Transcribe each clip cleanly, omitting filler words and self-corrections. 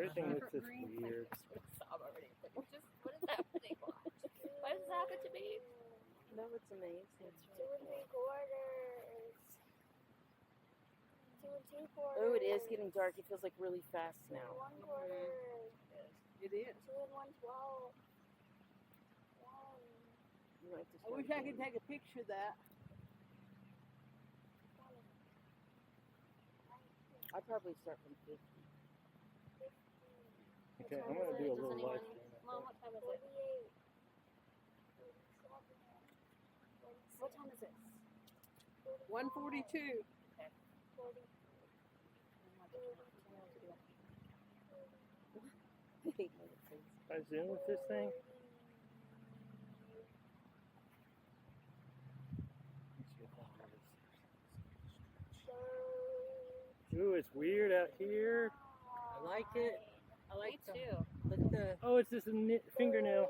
Everything looks just weird. What is happening? Why does this happen to me? No, it's amazing. It's 2 3/4. 2 2/4. Oh, it is getting dark. It feels like really fast 2 now. 1/4. It is. 2 1/12. You might just I wish I could take a picture of that. I'd probably start from 50. Okay, I'm gonna do a little live stream. Mom, what time is it? 48. What time is this? 1:42. 40. If I zoom with this thing. Ooh, it's weird out here. I like it. I like Me too. the Oh, it's just a fingernail.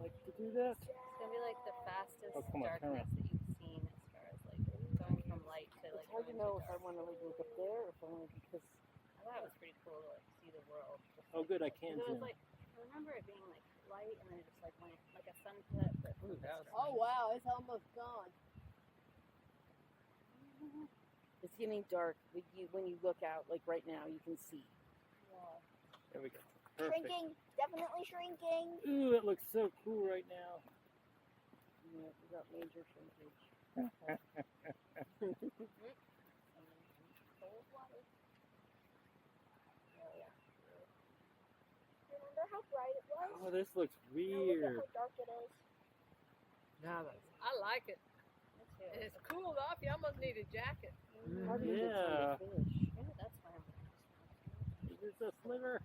Like to do that? It's gonna be like the fastest Oh, come on, turn darkness that you've seen as far as like going from light to like. It's hard to going know if I dark. want to like look up there or if I want to, because I thought it was pretty cool to like see the world. Oh, good, I can It was zoom. like, I remember it being like light and then it just like went like a sunset. But Ooh, that was strong. Oh wow, it's almost gone. it's getting dark. When you look out, like right now, you can see. There we go. Perfect. Shrinking. Definitely shrinking. Ooh, it looks so cool right now. Yeah, we got major shrinkage. Cold water. Remember how bright it was? Oh, this looks Now look weird. at how dark it is. Now that's. I like it. And it's cooled off. You almost need a jacket. Probably a good time Yeah. to finish. Yeah, that's fine. Is this a sliver?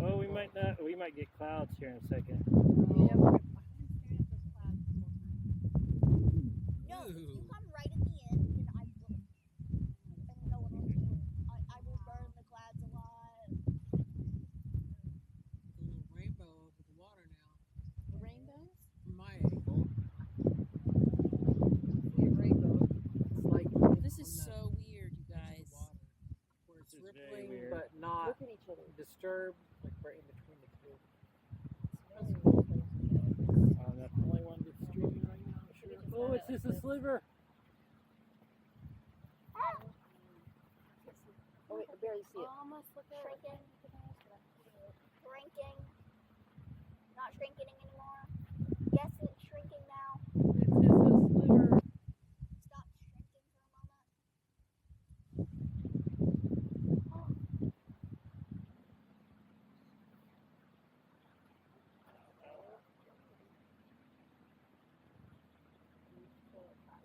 Oh, we might not. We might get clouds here in a second. No, if you come right at the end, then I will. And no one will do. I will burn the clouds alive. A little rainbow over the water now. The rainbows? From my angle. It's like This is so weird, you guys. Where it's This is very rippling, weird. but not Look at each other. disturbed. Like right in between the two. That's the only one that's streaming right now. I'm sure. Oh, it's just a sliver. Oh wait, I barely see it. Almost look at Shrinking. Shrinking. Not shrinking anymore. Yes, it's shrinking now. It's just a sliver. Stop shrinking for a moment.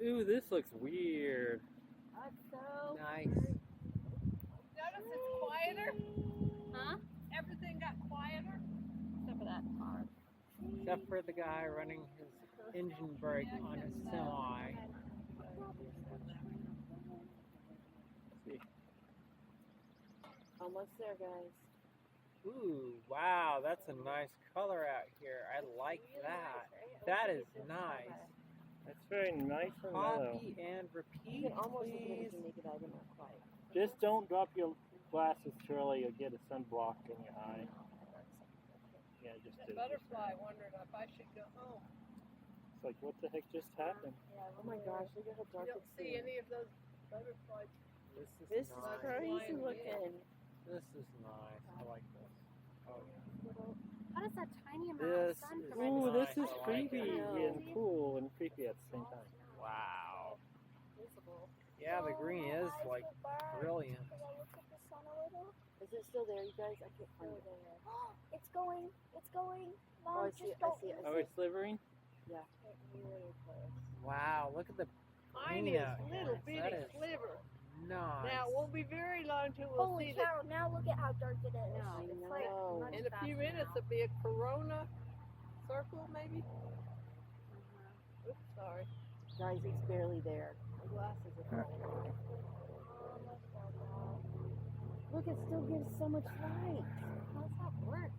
Ooh, this looks weird. That's so Nice. Notice it's quieter? Huh? Everything got quieter? Except for that car. Except for the guy running his engine brake on his semi. See. Almost there, guys. Ooh, wow, that's a nice color out here. I like that. That is nice. That's very nice and mellow. Copy and You repeat, can almost look at it please. with your naked eye, but not quite. Just don't drop your glasses too early. You'll get a sunblock in your eye. Yeah, just do. Butterfly wondered if I should go home. It's like, what the heck just happened? Oh my gosh, look at how You dark don't it's see getting. any of those butterflies. This is nice. crazy looking. This is nice. I like this. Oh yeah. How does that tiny amount This of sun is from Ooh, it this nice. is I like creepy it. and cool and creepy at the same time. Wow. visible? Yeah, the green is My eyes like will burn. brilliant. Can I look at the sun a little? Is it still there, you guys? I can't find it. It's going. It's going. Mom, Oh, I just see it, I don't see it, I use Are we slivering? Wow, look at the green Tiniest out here. little bitty That is sliver. nice. Now, it won't be very long till we'll Holy see that. cow, now look at how dark it is. No, I it's like know. much In a few faster minutes, now. it'll be a corona circle, maybe. Oops, sorry. Guys, it's barely there. My glasses are falling off. Look, it still gives so much light. How does that work?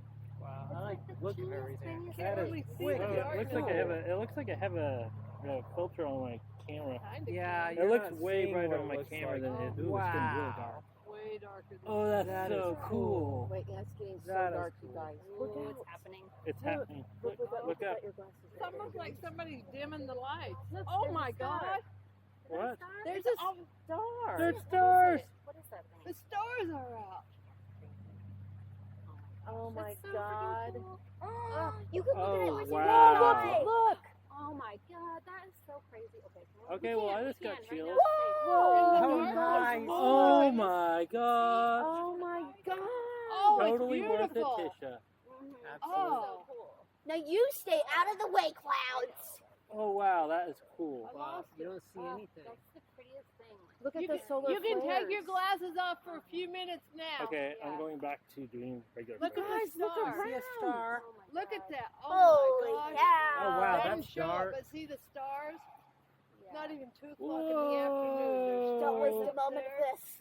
Wow, I like the look of everything. Can't That is really see wicked. the Oh, it looks like I have a. It looks like I have a filter on my camera. Kinda Yeah, can. you're It looks not way seeing brighter what on it my looks camera like. than it is. Ooh, it's getting really Wow. dark. Way darker than Oh, that's That so is cool. Wait, yeah, it's getting so That is dark, you cool. guys. Ooh, Look what's out. happening? It's Look. happening. Look, Look look up. at your glasses. It's almost like somebody's dimming the lights. Look, Oh there's a my star. God! What? There's a star. There's stars. What is that The thing? stars are out. Oh my That's so freaking God. cool. You can look at it Oh with wow. your Look. Oh my God, that is so crazy. Okay, Okay, well, I just got chills. Whoa. In the Oh, dark. nice. Oh my gosh. Oh my God. Oh, Totally it's worth it, beautiful. Tisha. Absolutely. Oh, Now you stay out of the way, clouds. Oh wow, that is cool. I Wow, lost you it. don't see anything. That's the prettiest thing. Look at You the can- solar You can take your flares. glasses off for a few minutes now. Okay, I'm Yeah. going back to doing regular. Look at photos. the Guys, look stars. See a star? Oh my Look at God. that. Holy Oh my gosh. cow. Oh, wow, Doesn't that's show it, dark. but see the stars? Yeah. Not even 2 o'clock in the afternoon. There's Don't waste stars a moment there. of this.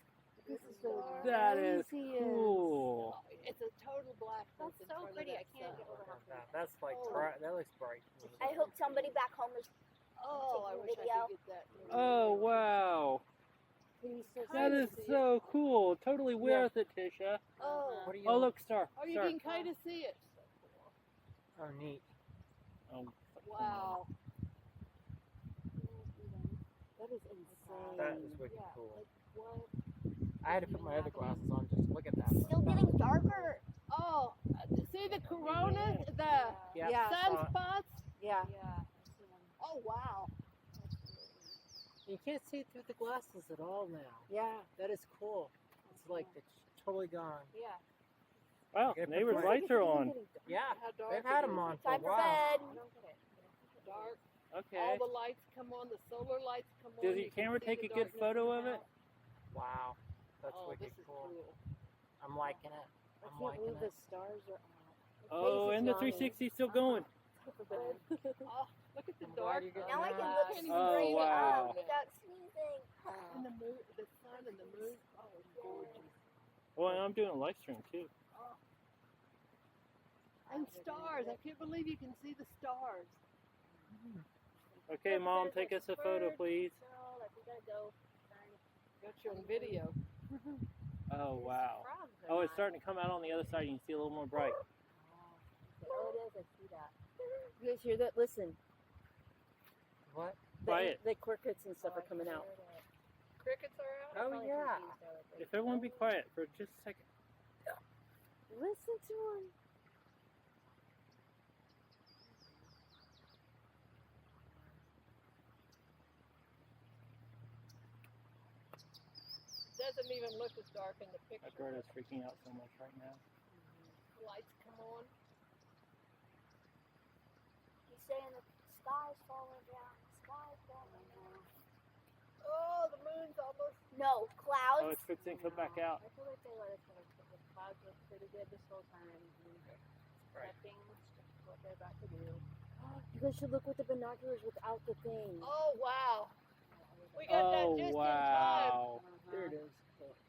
This is the That is craziest. cool. It's a total blackness. That's in so front of pretty. that I can't sun. get over how pretty. That's like Oh. bright. That looks bright. I hope somebody back home is. Oh, I wish I Video. could get that. Oh wow, Can you still that see is it? so cool. Totally worth it, Tisha. Oh, What are you? Oh look, star. oh, you Star. can kind of see it. Oh, neat. Oh, Wow. That is insane. That is wicked Yeah, cool. like what? I had to put my other glasses on just to look at that. Still getting darker. Oh, see the corona, the Yep. Yeah. sunspots? Yeah. Yeah. Oh, wow. You can't see it through the glasses at all now. Yeah. That is cool. It's like it's totally gone. Yeah. wow, Yeah, neighbor's but- lights are on. Yeah, How dark they've had it them is. on for a Time for while. bed. I don't get it. Dark. Okay. All the lights come on. The solar lights come on. Does you your can camera see take the a good darkness photo come of it? out. Wow, that's Oh, wicked this is cool. cool. I'm liking it. I I'm can't liking believe the it. stars are out. My Oh, face is and the yawning. 360 is still going. Time for bed. Oh, look at the I'm glad dark. you're getting Now I can that. look Can't even Oh, breathe it wow. out. Without sneezing. And the moon, the sun and the moon. Oh, it's gorgeous. Well, and I'm doing a live stream too. Oh. And stars. I can't believe you can see the stars. Okay, Mom, take us a photo, please. Girl, like, we gotta go. Sorry. Got you on video. Oh, wow. Frogs are Oh, it's not- starting to come out on the other side. You can see a little more bright. Oh, it is. I see that. You guys hear that? Listen. What? Quiet. The crickets and stuff are coming out. Crickets are out. Oh Probably yeah. confused by, like, If everyone be quiet for just a second. Listen to them. Doesn't even look as dark in the My picture. bird is freaking out so much right now. Lights come on. He's saying the sky's falling down. Sky's falling down. Oh, the moon's almost. No, Oh, clouds. it's fixing to come back out. I feel like they let us know that the clouds look pretty good this whole time. Expecting what they're about to do. You guys should look with the binoculars without the thing. Oh, wow. We got that Oh, just in time. wow. There it is.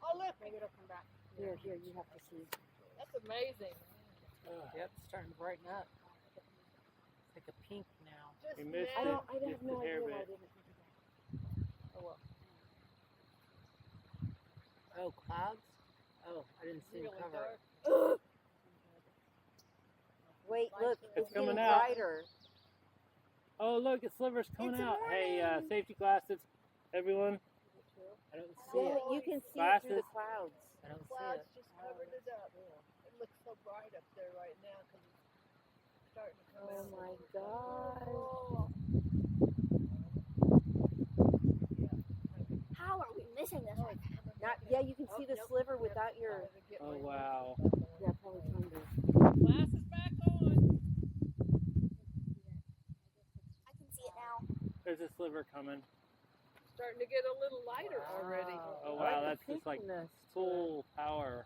Oh, look. Maybe it'll come back. Here, you have to see. That's amazing. Yep, it's starting to brighten up. It's like a pink now. Just We missed I it. now. don't. I have Just no a hair idea why I bit. didn't think of that. Oh, well. Oh, clouds? Oh, I didn't see Really them cover dark. it. Wait, look, It's it's coming getting out. brighter. Oh, look, a sliver's coming It's out. Hey, morning. safety glasses, everyone. I don't see Yeah, it. you can see it through the Glasses. clouds. I don't see Clouds it. just covered it up. It looks so bright up there right now because it's starting to come Oh out. my god. Oh, How are we missing this one? Not, yeah, you can see the nope, sliver nope. without your. Better get Oh, my- wow. Yeah, probably thunder. Glasses back on. I can see it now. There's a sliver coming. Starting to get a little lighter already. Oh, I wow, the that's just like pinkiness to it. full power.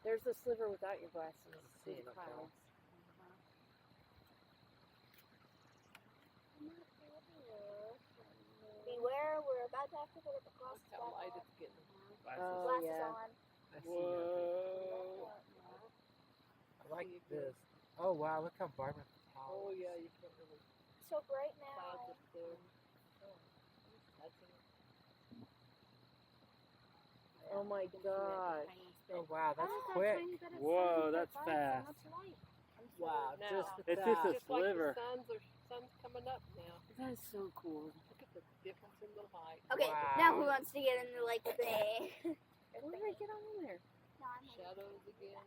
There's the sliver without your glasses. See through it, the okay. clouds. Beware, we're about to have to put up a cross. Look how light it's getting. Glasses. Oh, Glasses yeah. on. I see nothing. Whoa. I like See if this. Oh wow, look how vibrant the towel Oh is. yeah, you can't really So right clouds now, up there. Oh my gosh. Oh wow, that's that quick. tiny bit of Whoa, sun that's provides fast. So much light. I'm so Wow, Now, just with It's that. just a Just like sliver. the sun's coming up now. That is so cool. Look at the difference in the light. Okay, Wow. now who wants to get in the like thing? Where did I get on there? No, I'm Shadows again.